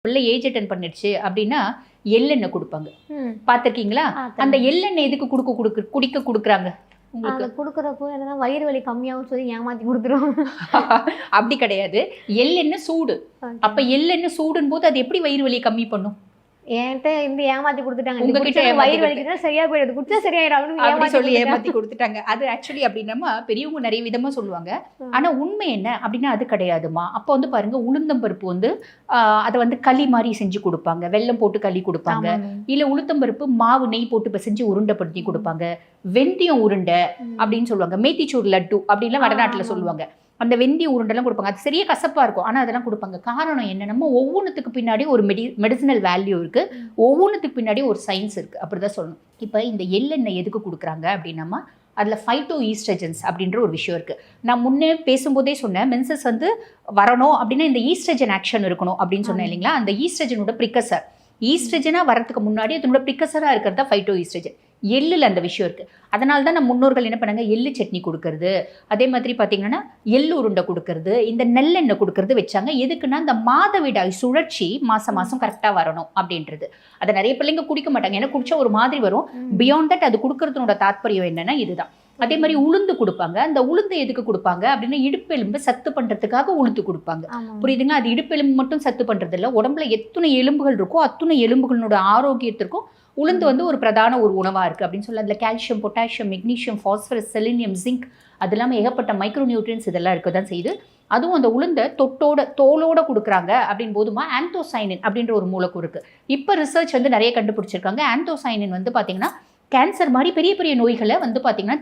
உள்ள age attend பண்ணிடுச்சு அப்படின்னா எள்ளெண்ணெய் கொடுப்பாங்க. ம். பார்த்திருக்கீங்களா? பார்த்தேன். அந்த எள்ளெண்ணெய் எதுக்கு குடிக்க கொடுக்குறாங்க அது உங்களுக்கு? குடுக்குறப்போ என்னன்னா வயிறு வலி கம்மியாகும்னு சொல்லி ஏமாத்தி குடுத்துருவாங்க. அப்படி கிடையாது. எள்ளெண்ணெய் சூடு. அப்ப எள்ளெண்ணெய் சூடுன்னு போது அது எப்படி வயிறு வலியை கம்மி பண்ணும்? என்கிட்ட இருந்து ஏமாத்தி குடுத்துட்டாங்க. உங்ககிட்ட உங்ககிட்ட ஏமாத்தி வயிறு வலிக்குதுன்னா சரியா போயிடுது. குடிச்சா சரியாயிடும் அப்படின்னு அப்படி ஏமாத்தி சொல்லி குடுத்துட்டாங்க. ஏமாத்தி கொடுத்துட்டாங்க. அது ஆக்சுவலி அப்படின்னா பெரியவங்க நிறைய விதமா சொல்லுவாங்க. ம். ஆனா உண்மை என்ன அப்படின்னா அது கிடையாதுமா. அப்போ வந்து பாருங்க உளுந்தம்பருப்பு வந்து அதை வந்து களி மாதிரி செஞ்சு கொடுப்பாங்க. வெல்லம் போட்டு களி கொடுப்பாங்க. ஆமாங்க. இல்ல உளுத்தம்பருப்பு மாவு நெய் போட்டு பிசைஞ்சு உருண்டைப்படுத்தி கொடுப்பாங்க. வெந்தயம் உருண்டை ம். அப்படின்னு சொல்லுவாங்க. மேத்திச்சூர் லட்டு அப்படின்லாம் வடநாட்டுல ஆமா. சொல்லுவாங்க. அந்த வெந்தய உருண்டெல்லாம் கொடுப்பாங்க. அது சரியா கசப்பா இருக்கும். ஆனா அதெல்லாம் கொடுப்பாங்க. காரணம் என்னன்னா ஒவ்வொன்றுத்துக்கு பின்னாடி ஒரு மெடிசினல் வேல்யூ இருக்கு. ஒவ்வொன்றுத்துக்கு பின்னாடி ஒரு சயின்ஸ் இருக்கு. அப்படிதான் சொல்லணும். இப்ப இந்த எள்ளெண்ணெய் எதுக்கு கொடுக்குறாங்க அப்படின்னா அதுல ஃபைட்டோ ஈஸ்ட்ரஜன்ஸ் அப்படின்ற ஒரு விஷயம் இருக்கு. நான் முன்னே பேசும்போதே சொன்னேன், மென்சஸ் வந்து வரணும் அப்படின்னா இந்த ஈஸ்ட்ரஜன் ஆக்ஷன் இருக்கணும் அப்படின்னு சொன்னேன் இல்லைங்களா? அந்த ஈஸ்ட்ரஜனோட ப்ரிகசர். ஈஸ்ட்ரஜனா வரதுக்கு முன்னாடி அதனோட ப்ரிகசரா இருக்கிறது தான் ஃபைட்டோ ஈஸ்ட்ரஜன். எள்ளுல அந்த விஷயம் இருக்கு. அதனால தான் நம்ம முன்னோர்கள் என்ன பண்ணாங்க, எள்ளு சட்னி கொடுக்கறது, அதே மாதிரி பார்த்தீங்கன்னா எள்ளு உருண்டை கொடுக்கறது, இந்த நெல்லெண்ணெய் கொடுக்கறது வச்சாங்க. எதுக்குன்னா இந்த மாதவிடாய் சுழற்சி மாசம் மாசம் கரெக்டாக வரணும் அப்படின்றது. அதை நிறைய பிள்ளைங்க குடிக்க மாட்டாங்க. ஏன்னா குடிச்சா ஒரு மாதிரி வரும். பியாண்ட் தட் அது கொடுக்கறதுனோட தாத்பரியம் என்னன்னா இதுதான். அதே மாதிரி உளுந்து கொடுப்பாங்க. அந்த உளுந்து எதுக்கு கொடுப்பாங்க அப்படின்னா இடுப்பெலும்பு சத்து பண்றதுக்காக உளுந்து கொடுப்பாங்க. ஆமா. புரியுதுங்களா? அது இடுப்பெலும்பு மட்டும் சத்து பண்றது இல்லை. உடம்புல எத்தனை எலும்புகள் இருக்கோ அத்தனை எலும்புகளோட ஆரோக்கியத்திற்கும் உளுந்து வந்து ஒரு பிரதான ஒரு உணவா இருக்கு அப்படின்னு சொல்லி அதுல calcium, potassium, magnesium, phosphorus, selenium, zinc அது இல்லாமல் ஏகப்பட்ட மைக்ரோ நியூட்ரியன்ஸ் இதெல்லாம் இருக்க தான் செய்யுது. அதுவும் அந்த உளுந்தை தோலோட கொடுக்குறாங்க அப்படின்னு போதுமா ஆந்தோசைனின் அப்படின்ற ஒரு மூலக்கூறு இருக்கு. இப்போ ரிசர்ச் வந்து நிறைய கண்டுபிடிச்சிருக்காங்க. ஆந்தோசைனின் வந்து பார்த்தீங்கன்னா கேன்சர் மாதிரி பெரிய பெரிய நோய்களை வந்து பார்த்தீங்கன்னா